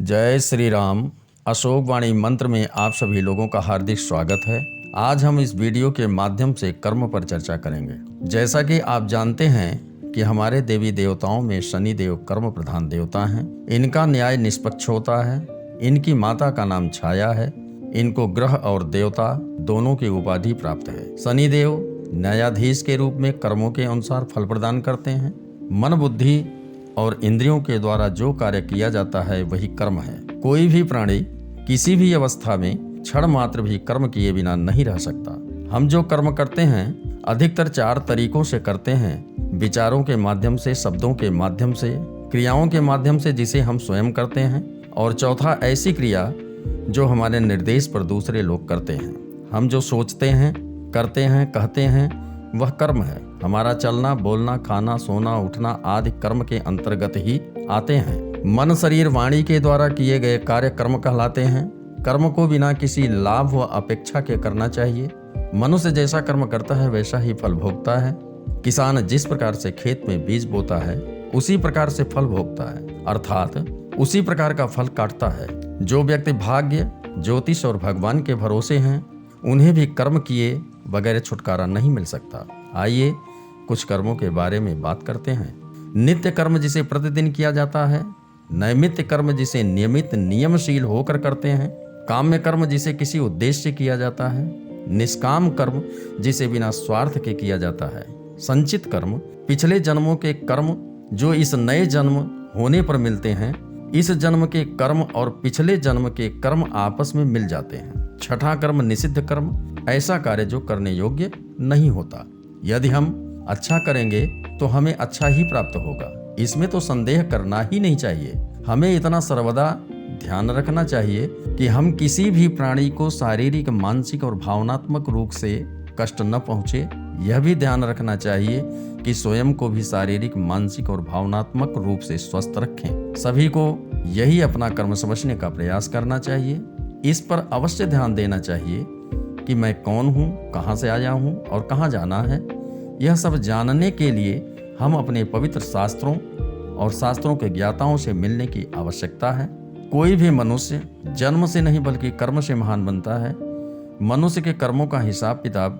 जय श्री राम। अशोक वाणी मंत्र में आप सभी लोगों का हार्दिक स्वागत है। आज हम इस वीडियो के माध्यम से कर्म पर चर्चा करेंगे। जैसा कि आप जानते हैं कि हमारे देवी देवताओं में शनि देव कर्म प्रधान देवता हैं। इनका न्याय निष्पक्ष होता है। इनकी माता का नाम छाया है। इनको ग्रह और देवता दोनों की उपाधि प्राप्त है। शनि देव न्यायाधीश के रूप में कर्मों के अनुसार फल प्रदान करते हैं। मन बुद्धि और इंद्रियों के द्वारा जो कार्य किया जाता है वही कर्म है। कोई भी प्राणी किसी भी अवस्था में क्षण मात्र भी कर्म किए बिना नहीं रह सकता। हम जो कर्म करते हैं अधिकतर 4 तरीकों से करते हैं। विचारों के माध्यम से, शब्दों के माध्यम से, क्रियाओं के माध्यम से जिसे हम स्वयं करते हैं, और चौथा ऐसी क्रिया जो हमारे निर्देश पर दूसरे लोग करते हैं। हम जो सोचते हैं, करते हैं, कहते हैं वह कर्म है। हमारा चलना, बोलना, खाना, सोना, उठना आदि कर्म के अंतर्गत ही आते हैं। मन, शरीर, वाणी के द्वारा किए गए कार्य कर्म कहलाते हैं। कर्म को बिना किसी लाभ व अपेक्षा के करना चाहिए। मनुष्य जैसा कर्म करता है वैसा ही फल भोगता है। किसान जिस प्रकार से खेत में बीज बोता है उसी प्रकार से फल भोगता है, अर्थात उसी प्रकार का फल काटता है। जो व्यक्ति भाग्य, ज्योतिष और भगवान के भरोसे हैं उन्हें भी कर्म किए बगैर छुटकारा नहीं मिल सकता। आइए कुछ कर्मों के बारे में बात करते हैं। नित्य कर्म जिसे प्रतिदिन किया जाता है, नैमित्य कर्म जिसे नियमित नियमशील होकर करते हैं, काम्य कर्म जिसे किसी उद्देश्य से किया जाता है, निष्काम कर्म जिसे बिना स्वार्थ के किया जाता है, संचित कर्म पिछले जन्मों के कर्म जो इस नए जन्म होने पर मिलते हैं, इस जन्म के कर्म और पिछले जन्म के कर्म आपस में मिल जाते हैं। छठा कर्म निषिद्ध कर्म, ऐसा कार्य जो करने योग्य नहीं होता। यदि हम अच्छा करेंगे तो हमें अच्छा ही प्राप्त होगा, इसमें तो संदेह करना ही नहीं चाहिए। हमें इतना सर्वदा ध्यान रखना चाहिए कि हम किसी भी प्राणी को शारीरिक, मानसिक और भावनात्मक रूप से कष्ट न पहुंचे। यह भी ध्यान रखना चाहिए कि स्वयं को भी शारीरिक, मानसिक और भावनात्मक रूप से स्वस्थ रखें। सभी को यही अपना कर्म समझने का प्रयास करना चाहिए। इस पर अवश्य ध्यान देना चाहिए कि मैं कौन हूँ, कहाँ से आया हूँ और कहाँ जाना है। यह सब जानने के लिए हम अपने पवित्र शास्त्रों और शास्त्रों के ज्ञाताओं से मिलने की आवश्यकता है। कोई भी मनुष्य जन्म से नहीं बल्कि कर्म से महान बनता है। मनुष्य के कर्मों का हिसाब किताब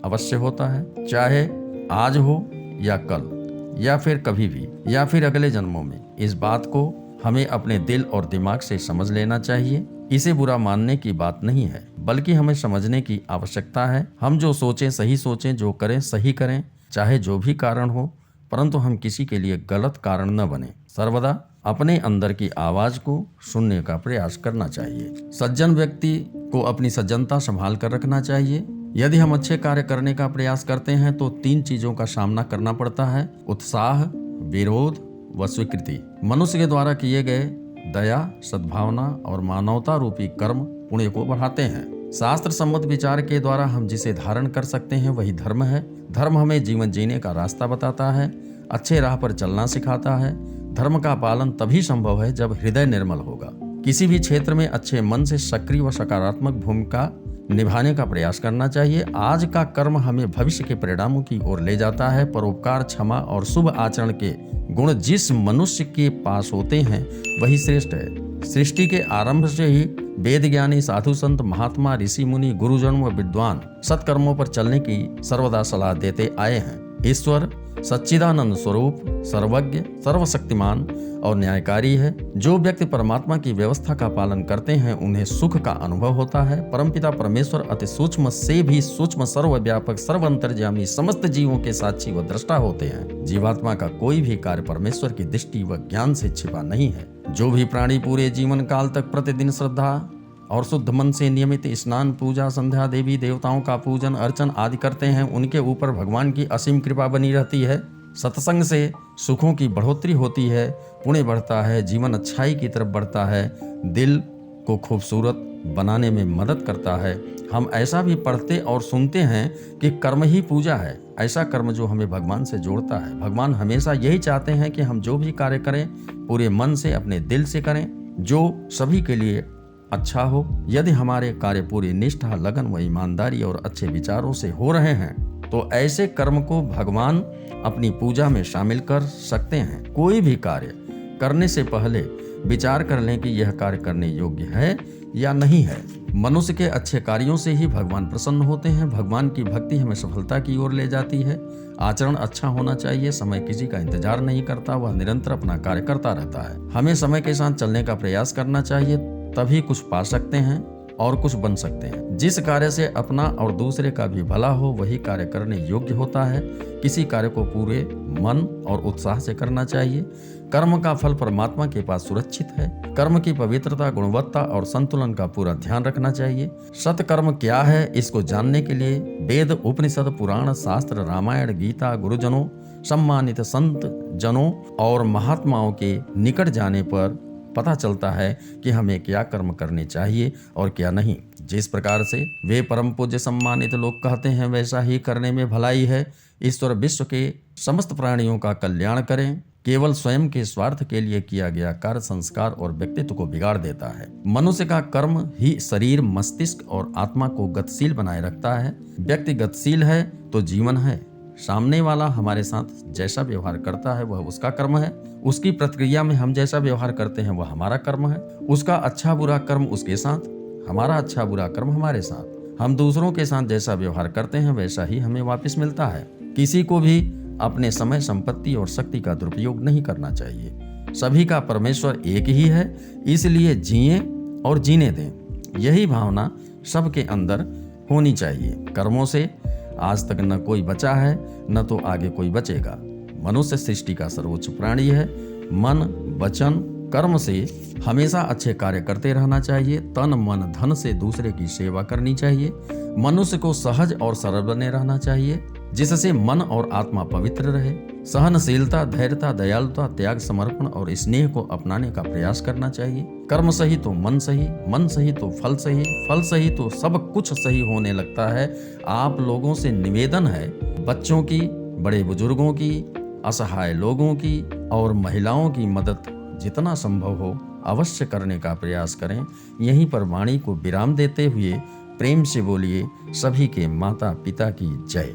अवश्य होता है, चाहे आज हो या कल या फिर कभी भी या फिर अगले जन्मों में। इस बात को हमें अपने दिल और दिमाग से समझ लेना चाहिए। इसे बुरा मानने की बात नहीं है, बल्कि हमें समझने की आवश्यकता है। हम जो सोचें सही सोचें, जो करें सही करें, चाहे जो भी कारण हो, परंतु हम किसी के लिए गलत कारण न बने। सर्वदा अपने अंदर की आवाज को सुनने का प्रयास करना चाहिए। सज्जन व्यक्ति को अपनी सज्जनता संभाल कर रखना चाहिए। यदि हम अच्छे कार्य करने का प्रयास करते हैं तो 3 चीजों का सामना करना पड़ता है: उत्साह, विरोध व स्वीकृति। मनुष्य के द्वारा किए गए दया, सद्भावना और मानवता रूपी कर्म पुण्य को बढ़ाते हैं। शास्त्र सम्मत विचार के द्वारा हम जिसे धारण कर सकते हैं वही धर्म है। धर्म हमें जीवन जीने का रास्ता बताता है, अच्छे राह पर चलना सिखाता है। धर्म का पालन तभी संभव है जब हृदय निर्मल होगा। किसी भी क्षेत्र में अच्छे मन से सक्रिय व सकारात्मक भूमिका निभाने का प्रयास करना चाहिए। आज का कर्म हमें भविष्य के परिणामों की ओर ले जाता है। परोपकार, क्षमा और शुभ आचरण के गुण जिस मनुष्य के पास होते हैं वही श्रेष्ठ है। सृष्टि के आरंभ से ही वेद ज्ञानी, साधु संत, महात्मा, ऋषि मुनि, गुरुजन व विद्वान सत्कर्मों पर चलने की सर्वदा सलाह देते आए हैं। ईश्वर सच्चिदानंद स्वरूप, सर्वज्ञ, सर्वशक्तिमान और न्यायकारी है। जो व्यक्ति परमात्मा की व्यवस्था का पालन करते हैं उन्हें सुख का अनुभव होता है। परमपिता परमेश्वर अति सूक्ष्म से भी सूक्ष्म, सर्वव्यापक, सर्वअंतर्यामी, समस्त जीवों के साक्षी व दृष्टा होते हैं। जीवात्मा का कोई भी कार्य परमेश्वर की दृष्टि व ज्ञान से छिपा नहीं है। जो भी प्राणी पूरे जीवन काल तक प्रतिदिन श्रद्धा और शुद्ध मन से नियमित स्नान, पूजा, संध्या, देवी देवताओं का पूजन अर्चन आदि करते हैं उनके ऊपर भगवान की असीम कृपा बनी रहती है। सत्संग से सुखों की बढ़ोतरी होती है, पुण्य बढ़ता है, जीवन अच्छाई की तरफ बढ़ता है, दिल को खूबसूरत बनाने में मदद करता है। हम ऐसा भी पढ़ते और सुनते हैं कि कर्म ही पूजा है, ऐसा कर्म जो हमें भगवान से जोड़ता है। भगवान हमेशा यही चाहते हैं कि हम जो भी कार्य करें पूरे मन से, अपने दिल से करें, जो सभी के लिए अच्छा हो। यदि हमारे कार्य पूरी निष्ठा, लगन व ईमानदारी और अच्छे विचारों से हो रहे हैं तो ऐसे कर्म को भगवान अपनी पूजा में शामिल कर सकते हैं। कोई भी कार्य करने से पहले विचार कर लें कि यह कार्य करने योग्य है या नहीं है। मनुष्य के अच्छे कार्यों से ही भगवान प्रसन्न होते हैं। भगवान की भक्ति हमें सफलता की ओर ले जाती है। आचरण अच्छा होना चाहिए। समय किसी का इंतजार नहीं करता, वह निरंतर अपना कार्य करता रहता है। हमें समय के साथ चलने का प्रयास करना चाहिए, तभी कुछ पा सकते हैं और कुछ बन सकते हैं। जिस कार्य से अपना और दूसरे का भी भला हो वही कार्य करने योग्य होता है। किसी कार्य को पूरे मन और उत्साह से करना चाहिए। कर्म का फल परमात्मा के पास सुरक्षित है। कर्म की पवित्रता, गुणवत्ता और संतुलन का पूरा ध्यान रखना चाहिए। सत्कर्म क्या है, इसको जानने के लिए वेद, उपनिषद, पुराण, शास्त्र, रामायण, गीता, गुरुजनों, सम्मानित संत जनों और महात्माओं के निकट जाने पर पता चलता है कि हमें क्या कर्म करने चाहिए और क्या नहीं। जिस प्रकार से वे परम पूज्य सम्मानित लोग कहते हैं वैसा ही करने में भलाई है। ईश्वर विश्व के समस्त प्राणियों का कल्याण करें। केवल स्वयं के स्वार्थ के लिए किया गया कार्य संस्कार और व्यक्तित्व को बिगाड़ देता है। मनुष्य का कर्म ही शरीर, मस्तिष्क और आत्मा को गतिशील बनाए रखता है। व्यक्ति गतिशील है तो जीवन है। सामने वाला हमारे साथ जैसा व्यवहार करता है वह उसका कर्म है। उसकी प्रतिक्रिया में हम जैसा व्यवहार करते हैं वह हमारा कर्म है। उसका अच्छा बुरा कर्म उसके साथ, हमारा अच्छा बुरा कर्म हमारे साथ। हम दूसरों के साथ जैसा व्यवहार करते हैं वैसा ही हमें वापस मिलता है। किसी को भी अपने समय, संपत्ति और शक्ति का दुरुपयोग नहीं करना चाहिए। सभी का परमेश्वर एक ही है, इसलिए जिए और जीने दें। यही भावना सबके अंदर होनी चाहिए। कर्मों से आज तक न कोई बचा है न तो आगे कोई बचेगा। मनुष्य सृष्टि का सर्वोच्च प्राणी है। मन, वचन, कर्म से हमेशा अच्छे कार्य करते रहना चाहिए। तन, मन, धन से दूसरे की सेवा करनी चाहिए। मनुष्य को सहज और सरल बने रहना चाहिए, जिससे मन और आत्मा पवित्र रहे। सहनशीलता, धैर्यता, दयालुता, त्याग, समर्पण और स्नेह को अपनाने का प्रयास करना चाहिए। कर्म सही तो मन सही, मन सही तो फल सही, फल सही तो सब कुछ सही होने लगता है। आप लोगों से निवेदन है, बच्चों की, बड़े बुजुर्गों की, असहाय लोगों की और महिलाओं की मदद जितना संभव हो अवश्य करने का प्रयास करें। यहीं पर वाणी को विराम देते हुए प्रेम से बोलिए, सभी के माता पिता की जय।